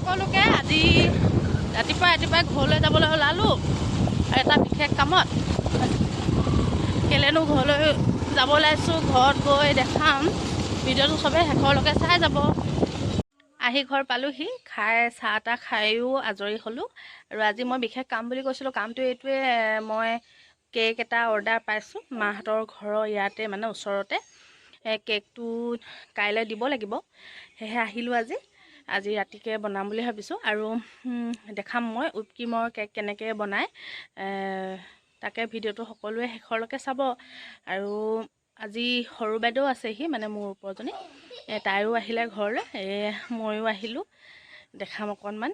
সকলোকে আজি ৰাতিপুৱা ঘৰলৈ যাবলৈ ওলালোঁ এটা বিশেষ কামত। কেলেনো ঘৰলৈ যাব ওলাইছোঁ, ঘৰত গৈ দেখাম। ভিডিঅ'টো চবেই শেষৰলৈকে চাই যাব। আহি ঘৰ পালোহি, খাই চাহ তাহ খায়ো আজৰি হ'লোঁ। আৰু আজি মই বিশেষ কাম বুলি কৈছিলোঁ, কামটো এইটোৱে, মই কেক এটা অৰ্ডাৰ পাইছোঁ মাহঁতৰ ঘৰৰ ইয়াতে, মানে ওচৰতে। কেকটো কাইলৈ দিব লাগিব, সেয়েহে আহিলোঁ আজি ৰাতিকৈ বনাম বুলি ভাবিছোঁ। আৰু দেখাম মই হুইপ ক্ৰীমৰ কেক কেনেকৈ বনায়, তাকে ভিডিঅ'টো সকলোৱে শেষৰলৈকে চাব। আৰু আজি সৰু বাইদেউ আছেহি, মানে মোৰ ওপৰজনী, তাইও আহিলে ঘৰলৈ, ময়ো আহিলোঁ, দেখাম অকণমান।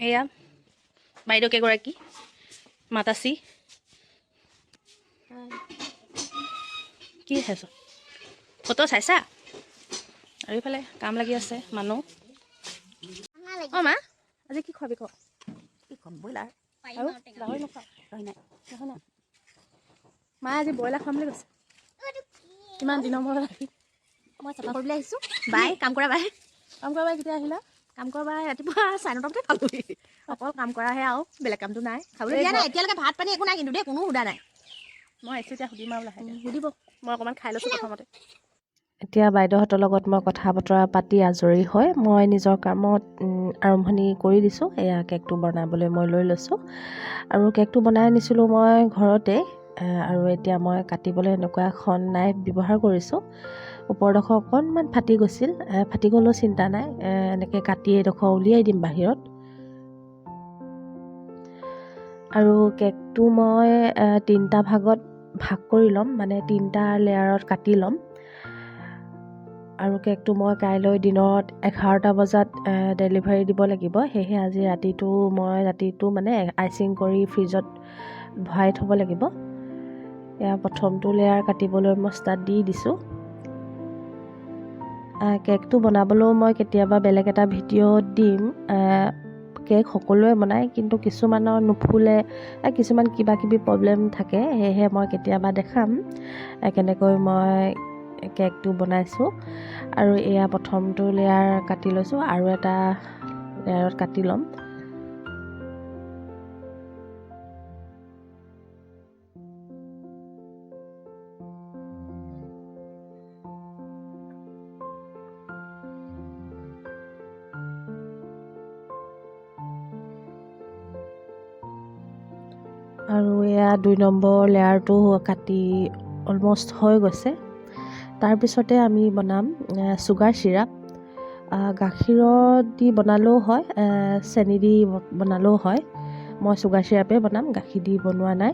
এয়া বাইদেউ কেইগৰাকী, মাতাচি কি চাইছ, ফটো চাইছা? আৰু এইফালে কাম লাগি আছে মানুহ। অঁ মা, আজি কি খোৱাবি ক? কি খুৱাম? ব্ৰইলাৰ আৰু গাহৰি নোখোৱা? গাহৰি নাই, গাহৰি নাই। মায়ে আজি ব্ৰইলাৰ খাম বুলি কৈছে। কিমান দিনৰ মূৰত আহি মই চাফা কৰিবলৈ আহিছোঁ। বাই কাম কৰা বাই কেতিয়া আহিলা? কাম কৰা বাই ৰাতিপুৱা 9:30 পালোহি। অকল কাম কৰাহে আৰু, বেলেগ কামটো নাই। খাবলৈ দিয়া নাই এতিয়ালৈকে, ভাত পানী একো নাই কিন্তু দেই, কোনো সোধা নাই। মই আহিছোঁ এতিয়া, সুধিম আৰু লাহেকৈ। সুধিব, মই অকণমান খাই লৈছোঁ প্ৰথমতে। এতিয়া বাইদেউহঁতৰ লগত মই কথা বতৰা পাতি আজৰি হৈ মই নিজৰ কামত আৰম্ভণি কৰি দিছোঁ। এয়া কেকটো বনাবলৈ মই লৈ লৈছোঁ। আৰু কেকটো বনাই আনিছিলোঁ মই ঘৰতে। আৰু এতিয়া মই কাটিবলৈ এনেকুৱা এখন নাইফ ব্যৱহাৰ কৰিছোঁ। ওপৰডোখৰ অকণমান ফাটি গৈছিল, ফাটি গ'লেও চিন্তা নাই, এনেকৈ কাটি এডোখৰ উলিয়াই দিম বাহিৰত। আৰু কেকটো মই 3টা ভাগত ভাগ কৰি ল'ম, মানে 3টা লেয়াৰত কাটি ল'ম। আৰু কেকটো মই কাইলৈ দিনত 11টা বজাত ডেলিভাৰী দিব লাগিব। সেয়েহে আজি ৰাতিটো মানে আইচিং কৰি ফ্ৰিজত ভৰাই থ'ব লাগিব। এয়া প্ৰথমটো লেয়াৰ কাটিবলৈ মই ষ্টাৰ্ট দি দিছোঁ। কেকটো বনাবলৈও মই কেতিয়াবা বেলেগ এটা ভিডিঅ'ত দিম। কেক সকলোৱে বনায়, কিন্তু কিছুমানৰ নুফুলে, কিছুমান কিবা কিবি প্ৰব্লেম থাকে। সেয়েহে মই কেতিয়াবা দেখাম কেনেকৈ মই কেকটো বনাইছোঁ। আৰু এয়া প্ৰথমটো লেয়াৰ কাটি লৈছোঁ, আৰু এটা লেয়াৰত কাটি ল'ম। আৰু এয়া 2 নম্বৰ লেয়াৰটো কাটি অলমষ্ট হৈ গৈছে। তাৰপিছতে আমি বনাম চুগাৰ চিৰাপ। গাখীৰত দি বনালেও হয়, চেনি দি বনালেও হয়। মই চুগাৰ চিৰাপেই বনাম, গাখীৰ দি বনোৱা নাই।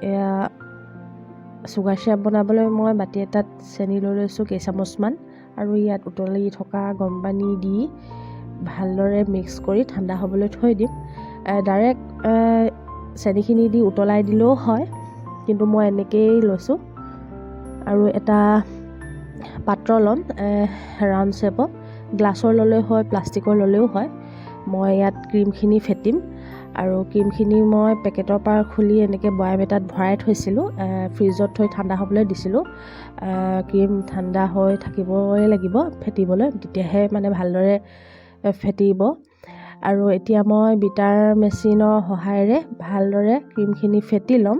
এয়া চুগাৰ চিৰাপ বনাবলৈ মই বাতি এটাত চেনি লৈ লৈছোঁ কেইচামুচমান, আৰু ইয়াত উতলি থকা গৰম পানী দি ভালদৰে মিক্স কৰি ঠাণ্ডা হ'বলৈ থৈ দিম। ডাইৰেক্ট চেনিখিনি দি উতলাই দিলেও হয়, কিন্তু মই এনেকৈয়ে লৈছোঁ। আৰু এটা পাত্ৰ ল'ম, ৰাউণ্ড শ্বেপত, গ্লাছৰ ল'লেও হয়, প্লাষ্টিকৰ ল'লেও হয়। মই ইয়াত ক্ৰীমখিনি ফেটিম, আৰু ক্ৰীমখিনি মই পেকেটৰ পৰা খুলি এনেকৈ বয়াম এটাত ভৰাই থৈছিলোঁ, ফ্ৰিজত থৈ ঠাণ্ডা হ'বলৈ দিছিলোঁ। ক্ৰীম ঠাণ্ডা হৈ থাকিবই লাগিব ফেটিবলৈ, তেতিয়াহে মানে ভালদৰে ফেটিব। আৰু এতিয়া মই বিটাৰ মেচিনৰ সহায়েৰে ভালদৰে ক্ৰীমখিনি ফেটি ল'ম।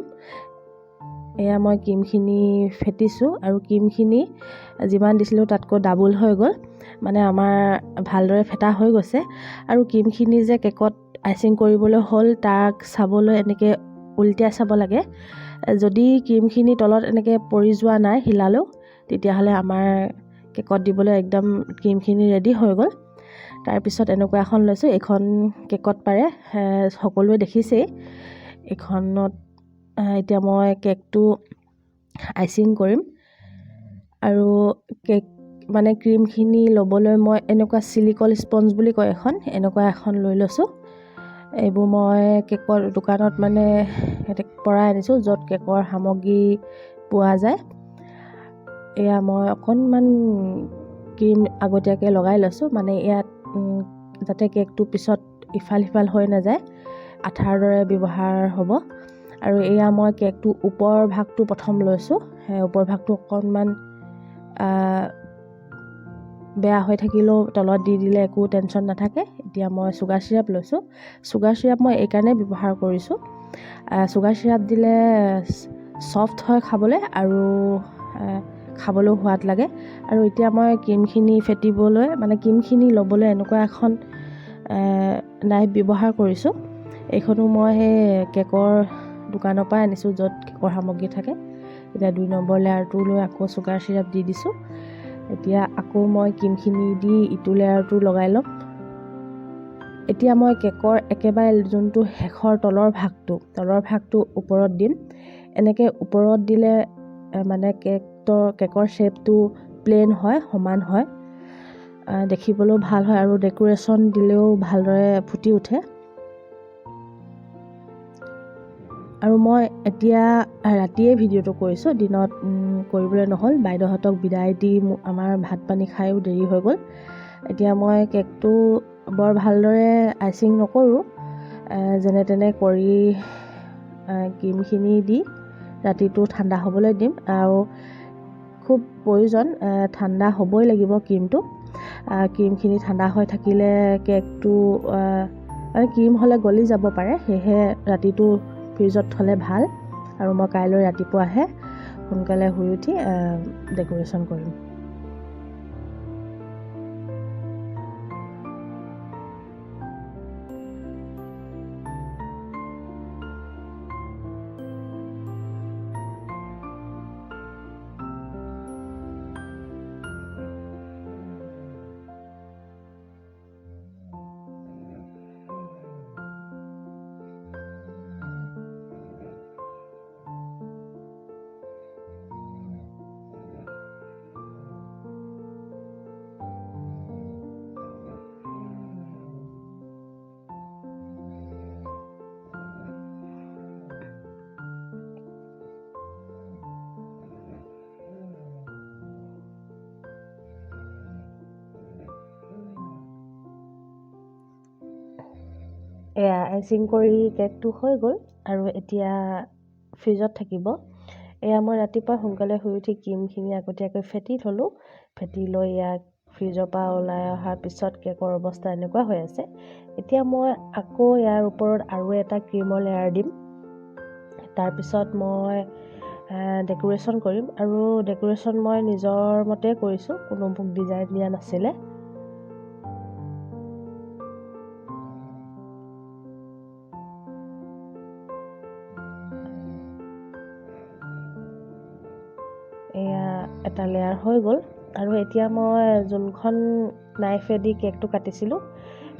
এয়া মই ক্ৰীমখিনি ফেটিছোঁ, আৰু ক্ৰীমখিনি যিমান দিছিলোঁ তাতকৈ ডাবল হৈ গ'ল, মানে আমাৰ ভালদৰে ফেটা হৈ গৈছে। আৰু ক্ৰীমখিনি যে কেকত আইচিং কৰিবলৈ হ'ল তাক চাবলৈ এনেকৈ উল্টিয়াই চাব লাগে। যদি ক্ৰীমখিনি তলত এনেকৈ পৰি যোৱা নাই হিলালেও, তেতিয়াহ'লে আমাৰ কেকত দিবলৈ একদম ক্ৰীমখিনি ৰেডি হৈ গ'ল। তাৰপিছত এনেকুৱা এখন লৈছোঁ, এইখন কেকত পাৰে, সকলোৱে দেখিছেই। এইখনত এতিয়া মই কেকটো আইচিং কৰিম। আৰু কেক মানে ক্ৰীমখিনি ল'বলৈ মই এনেকুৱা চিলিকন স্পঞ্জ বুলি কয় এখন, এনেকুৱা এখন লৈ লৈছোঁ। এইবোৰ মই কেকৰ দোকানত মানে পৰাই আনিছোঁ, য'ত কেকৰ সামগ্ৰী পোৱা যায়। এয়া মই অকণমান ক্ৰীম আগতীয়াকৈ লগাই লৈছোঁ, মানে ইয়াত যাতে কেকটো পিছত ইফাল সিফাল হৈ নাযায়, আঠাৰ দৰে ব্যৱহাৰ হ'ব। আৰু এয়া মই কেকটো ওপৰ ভাগটো প্ৰথম লৈছোঁ, ওপৰ ভাগটো অকণমান বেয়া হৈ থাকিলেও তলত দি দিলে একো টেনশ্যন নাথাকে। এতিয়া মই চুগাৰ চিৰাপ লৈছোঁ। চুগাৰ চিৰাপ মই এইকাৰণে ব্যৱহাৰ কৰিছোঁ, চুগাৰ চিৰাপ দিলে ছফ্ট হয় খাবলৈ আৰু খাবলৈও সোৱাদ লাগে। আৰু এতিয়া মই ক্ৰীমখিনি ফেটিবলৈ ক্ৰীমখিনি ল'বলৈ এনেকুৱা এখন নাইফ ব্যৱহাৰ কৰিছোঁ। এইখনো মই সেই কেকৰ দোকানৰ পৰাই আনিছোঁ, য'ত কেকৰ সামগ্ৰী থাকে। এতিয়া 2 নম্বৰ লেয়াৰটো লৈ আকৌ চুগাৰ চিৰাপ দি দিছোঁ। এতিয়া আকৌ মই ক্ৰীমখিনি দি ইটো লেয়াৰটো লগাই ল'ম। এতিয়া মই কেকৰ একেবাৰে যোনটো শেষৰ তলৰ ভাগটো ওপৰত দিম। এনেকৈ ওপৰত দিলে কেকৰ শ্বেপটো প্লেন হয়, সমান হয়, দেখিবলৈও ভাল হয় আৰু ডেকোৰেশ্যন দিলেও ভালদৰে ফুটি উঠে। আৰু মই এতিয়া ৰাতিয়ে ভিডিঅ'টো কৰিছোঁ, দিনত কৰিবলৈ নহ'ল। বাইদেউহঁতক বিদায় দি আমাৰ ভাত পানী খায়ো দেৰি হৈ গ'ল। এতিয়া মই কেকটো বৰ ভালদৰে আইচিং নকৰোঁ, যেনে তেনে কৰি ক্ৰীমখিনি দি ৰাতিটো ঠাণ্ডা হ'বলৈ দিম। আৰু খুব প্ৰয়োজন, ঠাণ্ডা হ'বই লাগিব ক্ৰীমখিনি ঠাণ্ডা হৈ থাকিলে কেকটো ক্ৰীম হ'লে গলি যাব পাৰে। সেয়েহে ৰাতিটো ফ্ৰিজত থ'লে ভাল। আৰু মই কাইলৈ ৰাতিপুৱাহে সোনকালে শুই উঠি ডেকোৰেশ্যন কৰিম। এয়া আইচিং কৰি কেকটো হৈ গ'ল আৰু এতিয়া ফ্ৰিজত থাকিব। এয়া মই ৰাতিপুৱা সোনকালে শুই উঠি ক্ৰীমখিনি আগতীয়াকৈ ফেটি থ'লোঁ। ফেটি লৈ ইয়াক ফ্ৰিজৰ পৰা ওলাই অহাৰ পিছত কেকৰ অৱস্থা এনেকুৱা হৈ আছে। এতিয়া মই আকৌ ইয়াৰ ওপৰত আৰু এটা ক্ৰীমৰ লেয়াৰ দিম। তাৰপিছত মই ডেকোৰেশ্যন কৰিম। আৰু ডেকোৰেশ্যন মই নিজৰ মতে কৰিছোঁ, কোনো মোক ডিজাইন দিয়া নাছিলে। এয়া এটা লেয়াৰ হৈ গ'ল। আৰু এতিয়া মই যোনখন নাইফেদি কেকটো কাটিছিলোঁ,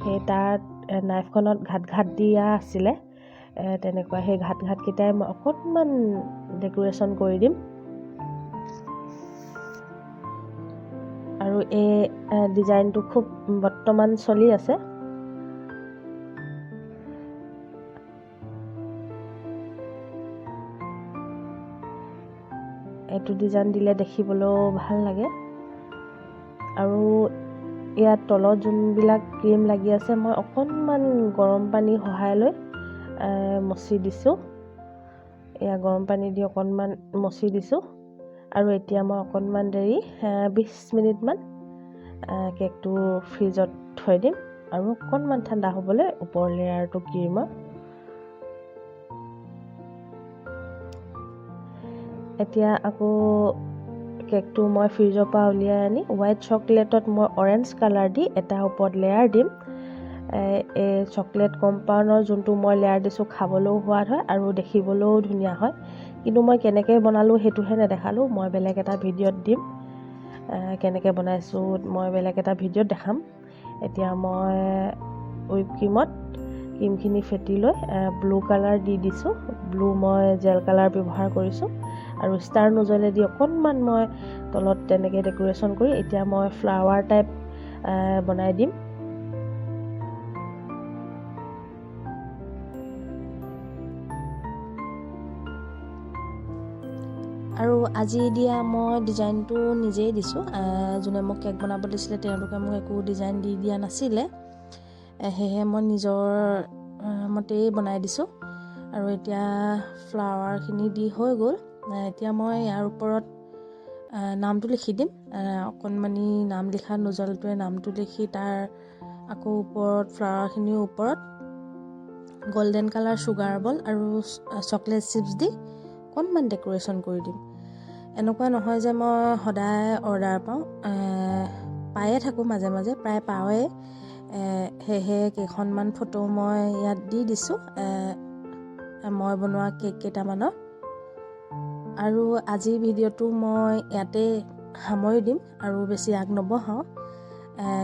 সেই তাত নাইফখনত ঘাট দিয়া আছিলে, তেনেকুৱা সেই ঘাটকেইটাই মই অকণমান ডেকোৰেশ্যন কৰি দিম। আৰু এই ডিজাইনটো খুব বৰ্তমান চলি আছে। এইটো ডিজাইন দিলে দেখিবলৈও ভাল লাগে। আৰু ইয়াত তলত যোনবিলাক ক্ৰীম লাগি আছে, মই অকণমান গৰম পানী সহায় লৈ মচি দিছোঁ। এয়া গৰম পানী দি অকণমান মচি দিছোঁ। আৰু এতিয়া মই অকণমান দেৰি 20 মিনিটমান কেকটো ফ্ৰিজত থৈ দিম আৰু অকণমান ঠাণ্ডা হ'বলৈ ওপৰ লেয়াৰটো ক্ৰীমৰ। এতিয়া আকৌ কেকটো মই ফ্ৰিজৰ পৰা উলিয়াই আনি হোৱাইট চকলেটত মই অৰেঞ্জ কালাৰ দি এটা ওপৰত লেয়াৰ দিম। এই চকলেট কম্পাউণ্ডৰ যোনটো মই লেয়াৰ দিছোঁ, খাবলৈও সোৱাদ হয় আৰু দেখিবলৈও ধুনীয়া হয়। কিন্তু মই কেনেকৈ বনালোঁ সেইটোহে নেদেখালোঁ। মই বেলেগ এটা ভিডিঅ'ত দিম, কেনেকৈ বনাইছোঁ মই বেলেগ এটা ভিডিঅ'ত দেখাম। এতিয়া মই হুইপ ক্ৰীমখিনি ফেটি লৈ ব্লু কালাৰ দি দিছোঁ। ব্লু মই জেল কালাৰ ব্যৱহাৰ কৰিছোঁ। আৰু ষ্টাৰ নোজলেদি অকণমান মই তলত তেনেকৈ ডেকোৰেশ্যন কৰি এতিয়া মই ফ্লাৱাৰ টাইপ বনাই দিম। আৰু আজি দিয়া মই ডিজাইনটো নিজেই দিছোঁ। যোনে মোক কেক বনাব দিছিলে তেওঁলোকে মোক একো ডিজাইন দি দিয়া নাছিলে, সেয়েহে মই নিজৰ মতেই বনাই দিছোঁ। আৰু এতিয়া ফ্লাৱাৰখিনি দি হৈ গ'ল। এতিয়া মই ইয়াৰ ওপৰত নামটো লিখি দিম। অকণমানি নাম লিখা নোজলটোৱে নামটো লিখি তাৰ আকৌ ওপৰত ফ্লাৱাৰখিনিৰ ওপৰত গল্ডেন কালাৰ চুগাৰ বল আৰু চকলেট চিপছ দি অকণমান ডেক'ৰেশ্যন কৰি দিম। এনেকুৱা নহয় যে মই সদায় অৰ্ডাৰ পাওঁ, পায়ে থাকোঁ মাজে মাজে, প্ৰায় পাওঁৱেই। সেয়েহে কেইখনমান ফটো মই ইয়াত দি দিছোঁ মই বনোৱা কেক কেইটামানৰ। আৰু আজিৰ ভিডিঅ'টো মই ইয়াতে সামৰি দিম আৰু বেছি আগ নবঢ়াওঁ।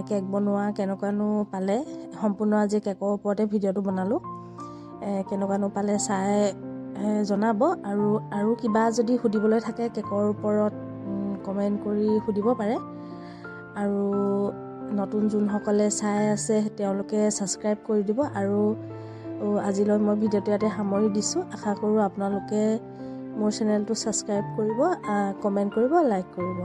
কেক বনোৱা কেনেকুৱানো পালে, সম্পূৰ্ণ আজি কেকৰ ওপৰতে ভিডিঅ'টো বনালোঁ। কেনেকুৱানো পালে চাই জনাব। আৰু কিবা যদি সুধিবলৈ থাকে কেকৰ ওপৰত কমেণ্ট কৰি সুধিব পাৰে। আৰু নতুন যোনসকলে চাই আছে তেওঁলোকে ছাবস্ক্ৰাইব কৰি দিব। আৰু আজিলৈ মই ভিডিঅ'টো ইয়াতে সামৰি দিছোঁ। আশা কৰোঁ আপোনালোকে মোৰ চেনেলটো ছাবস্ক্ৰাইব কৰিব, কমেণ্ট কৰিব, লাইক কৰিব।